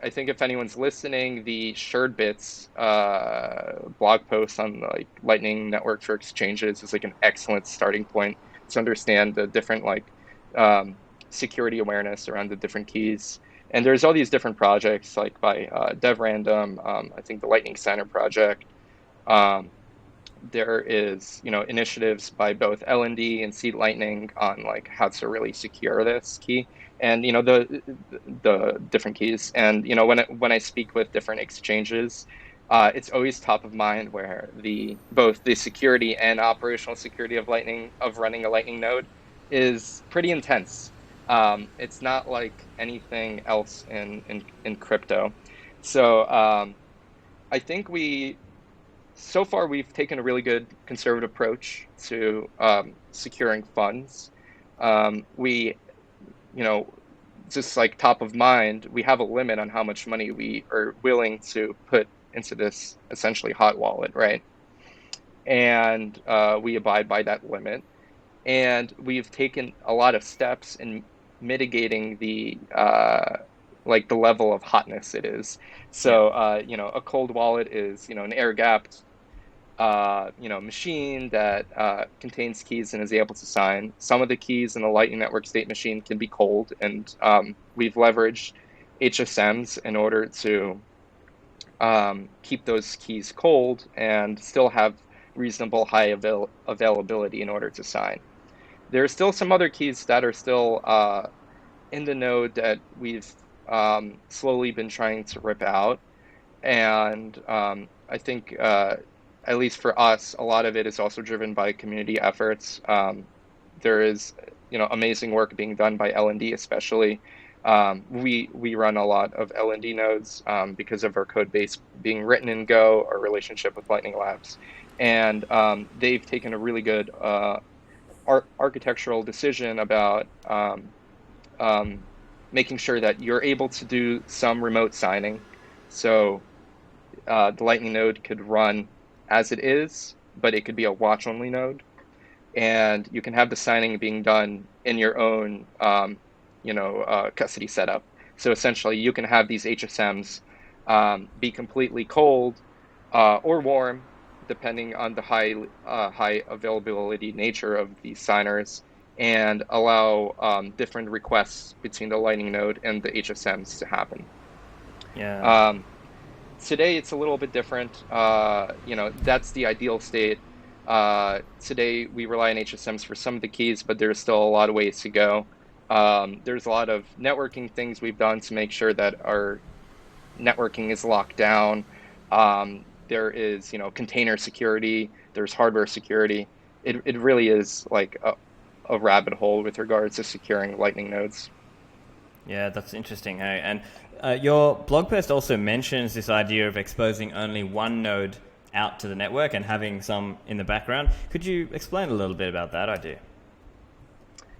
I think if anyone's listening, the Shared Bits blog post on like Lightning Network for exchanges is like an excellent starting point to understand the different like um, security awareness around the different keys. And there's all these different projects like by DevRandom, I think the Lightning Center project. Um, there is initiatives by both LND and Seed Lightning on like how to really secure this key and the different keys. And when I speak with different exchanges, it's always top of mind where the both the security and operational security of Lightning of running a Lightning node is pretty intense. It's not like anything else in crypto. So I think so far, we've taken a really good conservative approach to securing funds. We, you know, just like top of mind, we have a limit on how much money we are willing to put into this essentially hot wallet, right? And we abide by that limit. And we've taken a lot of steps in mitigating the level of hotness it is. Yeah. So, a cold wallet is, an air gapped machine that contains keys and is able to sign. Some of the keys in the Lightning Network state machine can be cold, and we've leveraged HSMs in order to keep those keys cold and still have reasonable high availability in order to sign. There are still some other keys that are still in the node that we've slowly been trying to rip out. And I think, at least for us, a lot of it is also driven by community efforts. There is, amazing work being done by L&D, especially. We run a lot of L&D nodes because of our code base being written in Go, our relationship with Lightning Labs, and they've taken a really good architectural decision about um, making sure that you're able to do some remote signing. So the Lightning node could run as it is, but it could be a watch only node. And you can have the signing being done in your own, custody setup. So essentially, you can have these HSMs be completely cold or warm, depending on the high availability nature of these signers, and allow different requests between the Lightning node and the HSMs to happen. Yeah. Um, Today it's a little bit different. That's the ideal state. Today we rely on HSMs for some of the keys, but there's still a lot of ways to go. There's a lot of networking things we've done to make sure that our networking is locked down. There is, container security. There's hardware security. It really is like a rabbit hole with regards to securing Lightning nodes. Yeah, that's interesting. Hey, and your blog post also mentions this idea of exposing only one node out to the network and having some in the background. Could you explain a little bit about that idea?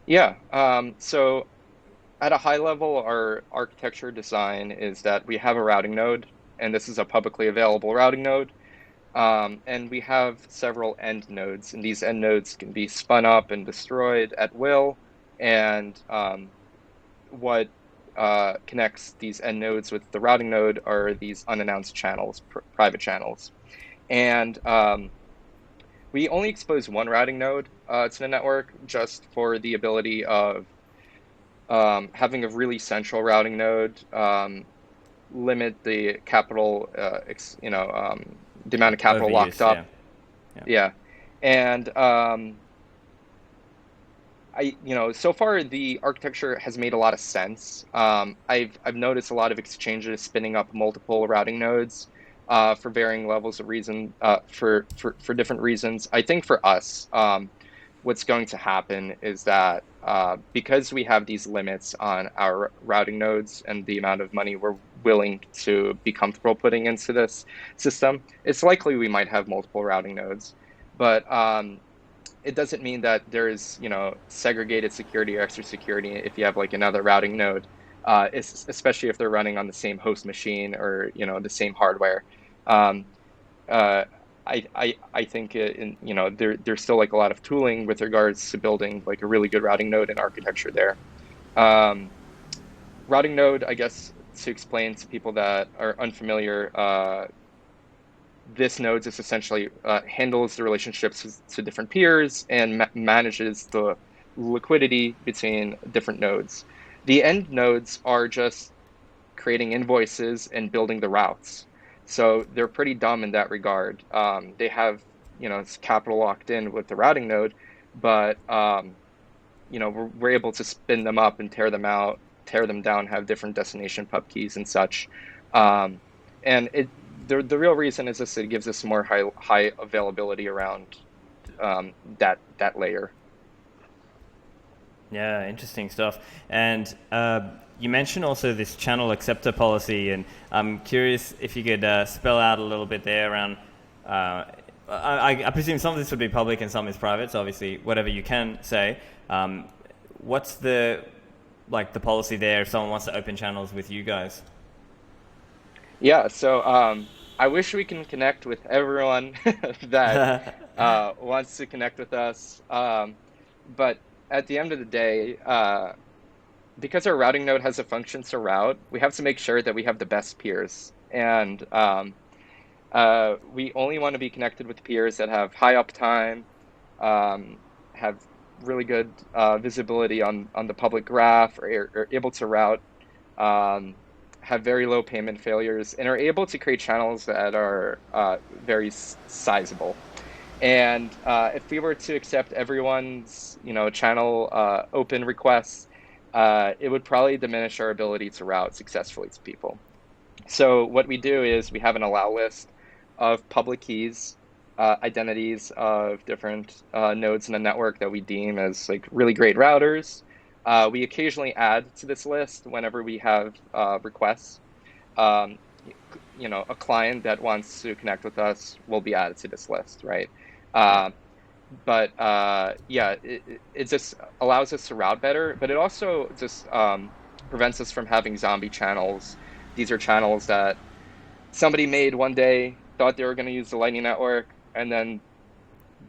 Yeah. So at a high level, our architecture design is that we have a routing node, and this is a publicly available routing node. And we have several end nodes, and these end nodes can be spun up and destroyed at will. And what connects these end nodes with the routing node are these unannounced channels, private channels. And we only expose one routing node to the network just for the ability of having a really central routing node, limit the capital, the amount of capital locked Overuse, up. yeah. Yeah. Yeah. And so far the architecture has made a lot of sense. I've noticed a lot of exchanges spinning up multiple routing nodes for varying levels of reason, for different reasons. I think for us, what's going to happen is that because we have these limits on our routing nodes and the amount of money we're willing to be comfortable putting into this system, it's likely we might have multiple routing nodes. But it doesn't mean that there's, segregated security or extra security if you have like another routing node, especially if they're running on the same host machine or, the same hardware. Um, uh, I think there's still like a lot of tooling with regards to building like a really good routing node and architecture there. Um, Routing node, I guess, to explain to people that are unfamiliar, this node just essentially handles the relationships to different peers and manages the liquidity between different nodes. The end nodes are just creating invoices and building the routes. So they're pretty dumb in that regard. They have, it's capital locked in with the routing node, but we're able to spin them up and tear them out, tear them down, have different destination pub keys and such. Um, and the real reason is this: it gives us more high availability around that layer. Yeah, interesting stuff. And you mentioned also this channel acceptor policy, and I'm curious if you could spell out a little bit there around. I presume some of this would be public and some is private. So obviously, whatever you can say. What's the policy there if someone wants to open channels with you guys? Yeah, so I wish we can connect with everyone that wants to connect with us. But at the end of the day, because our routing node has a function to route, we have to make sure that we have the best peers. And we only want to be connected with peers that have high uptime, have really good visibility on the public graph, or are able to route, um, have very low payment failures, and are able to create channels that are very sizable. And if we were to accept everyone's, channel open requests, it would probably diminish our ability to route successfully to people. So what we do is we have an allow list of public keys, identities of different nodes in the network that we deem as like really great routers. We occasionally add to this list whenever we have requests. Um, a client that wants to connect with us will be added to this list, right? Yeah. Uh, but yeah, it just allows us to route better, but it also just prevents us from having zombie channels. These are channels that somebody made one day, thought they were going to use the Lightning Network, and then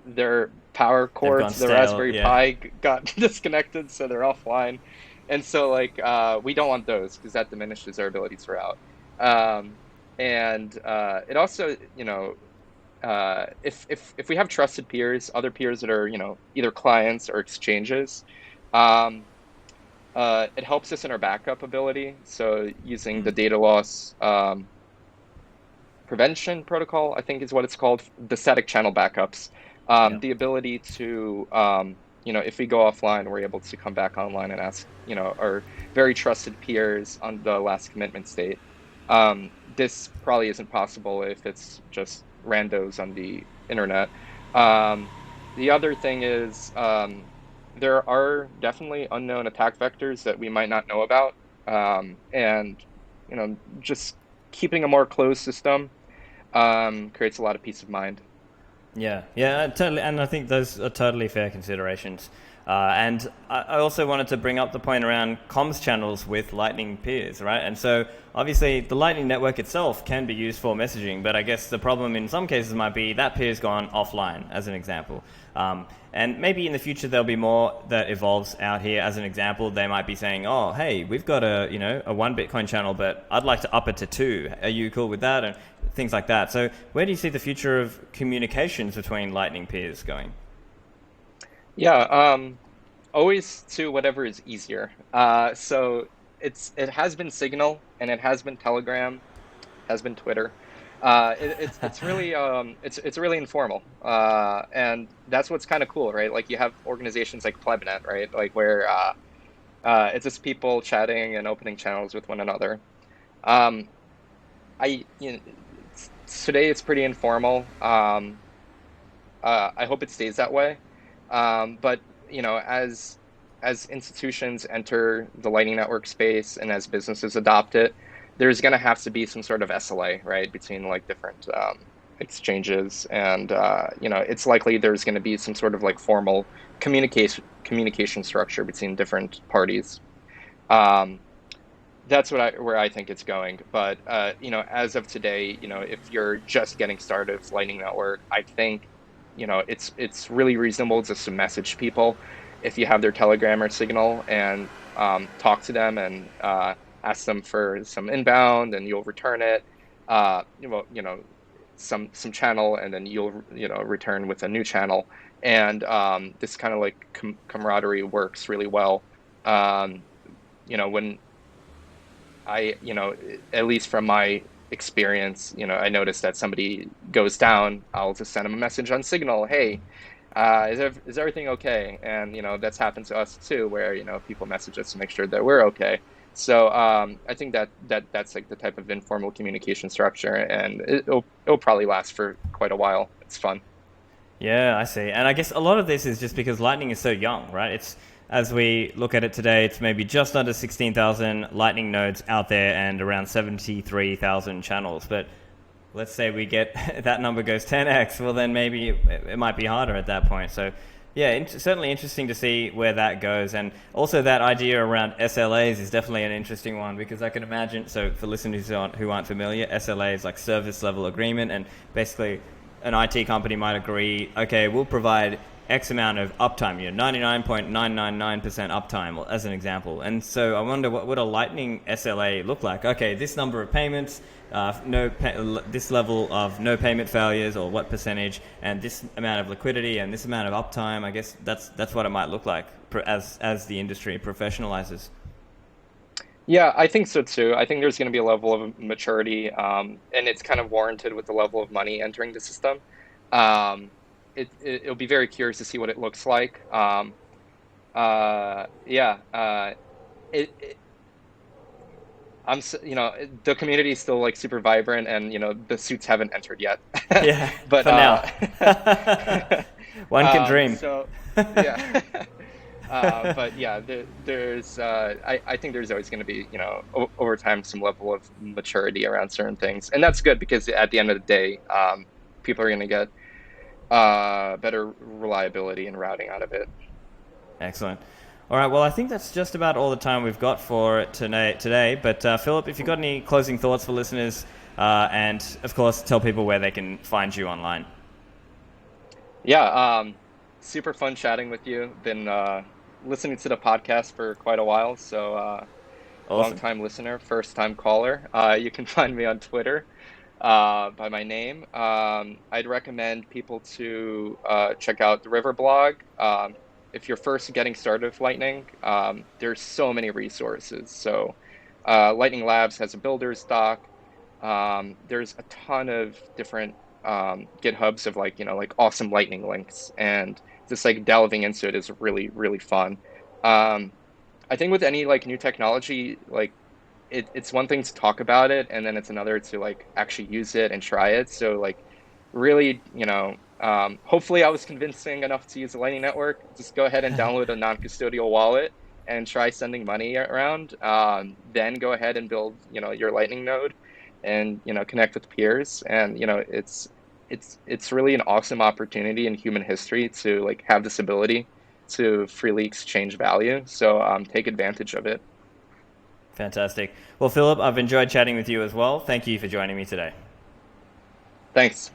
their power They've cord gone to the stale. Raspberry Yeah. Pi got disconnected, so they're offline. And so, like, we don't want those because that diminishes our ability to route. Um, and it also, if we have trusted peers, other peers that are, either clients or exchanges, um, it helps us in our backup ability. So using the Mm. data loss prevention protocol, I think is what it's called, the static channel backups. Yeah. The ability to, if we go offline, we're able to come back online and ask, our very trusted peers on the last commitment state. This probably isn't possible if it's just randos on the internet. Um, the other thing is, there are definitely unknown attack vectors that we might not know about. And, just keeping a more closed system creates a lot of peace of mind. Yeah, yeah, totally, and I think those are totally fair considerations. And I also wanted to bring up the point around comms channels with Lightning peers, right? And so obviously the Lightning network itself can be used for messaging, but I guess the problem in some cases might be that peer's gone offline, as an example. And maybe in the future there'll be more that evolves out here. As an example, they might be saying, "Oh, hey, we've got a 1 Bitcoin channel, but I'd like to up it to 2. Are you cool with that?" And things like that. So, where do you see the future of communications between Lightning peers going? Yeah, always to whatever is easier. So it has been Signal and it has been Telegram, has been Twitter. It's really it's really informal, and that's what's kind of cool, right? Like you have organizations like Plebnet, right? Like where it's just people chatting and opening channels with one another. Um, I you know, Today it's pretty informal. I hope it stays that way. But as institutions enter the Lightning Network space and as businesses adopt it, there's going to have to be some sort of SLA, right, between like different exchanges, and it's likely there's going to be some sort of like formal communication structure between different parties. Um, that's where I think it's going. But as of today, if you're just getting started with Lightning Network, I think, it's really reasonable just to message people if you have their Telegram or Signal, and talk to them and ask them for some inbound, and you'll return it. Some channel, and then you'll return with a new channel, and this kind of like camaraderie works really well. Um, when at least from my experience, I noticed that somebody goes down, I'll just send them a message on Signal, hey, is everything okay? And that's happened to us too, where people message us to make sure that we're okay. So I think that's like the type of informal communication structure, and it'll probably last for quite a while. It's fun. Yeah, I see. And I guess a lot of this is just because Lightning is so young, right? It's as we look at it today, it's maybe just under 16,000 Lightning nodes out there and around 73,000 channels. But let's say we get that number goes 10x, well then maybe it might be harder at that point. So yeah, certainly interesting to see where that goes. And also that idea around SLAs is definitely an interesting one, because I can imagine, so for listeners who aren't familiar, SLA is like service level agreement, and basically an IT company might agree, okay, we'll provide X amount of uptime, 99.999% uptime, as an example. And so I wonder, what would a Lightning SLA look like? Okay, this number of payments, this level of no payment failures, or what percentage, and this amount of liquidity, and this amount of uptime. I guess that's what it might look like as the industry professionalizes. Yeah, I think so too. I think there's going to be a level of maturity, and it's kind of warranted with the level of money entering the system. Um, it'll be very curious to see what it looks like. Yeah. it the community is still like super vibrant, and the suits haven't entered yet. Yeah, But for now. One can dream. so yeah. But yeah, there's I think there's always going to be, over time, some level of maturity around certain things, and that's good because at the end of the day, people are going to get better reliability and routing out of it. Excellent. All right, well, I think that's just about all the time we've got for it today. But Philip, if you've got any closing thoughts for listeners, and of course, tell people where they can find you online. Yeah, super fun chatting with you. Been listening to the podcast for quite a while, so long Awesome. time listener, first time caller. You can find me on Twitter by my name. I'd recommend people to check out the River blog. If you're first getting started with Lightning, there's so many resources. So Lightning Labs has a builder's doc. There's a ton of different GitHubs of like awesome Lightning links, and just like delving into it is really, really fun. Um, I think with any like new technology, like it's one thing to talk about it, and then it's another to like actually use it and try it. So like really, hopefully I was convincing enough to use the Lightning Network. Just go ahead and download a non-custodial wallet and try sending money around. Then go ahead and build, your Lightning node, and connect with peers. And it's really an awesome opportunity in human history to like have this ability to freely exchange value. So take advantage of it. Fantastic. Well, Philip, I've enjoyed chatting with you as well. Thank you for joining me today. Thanks.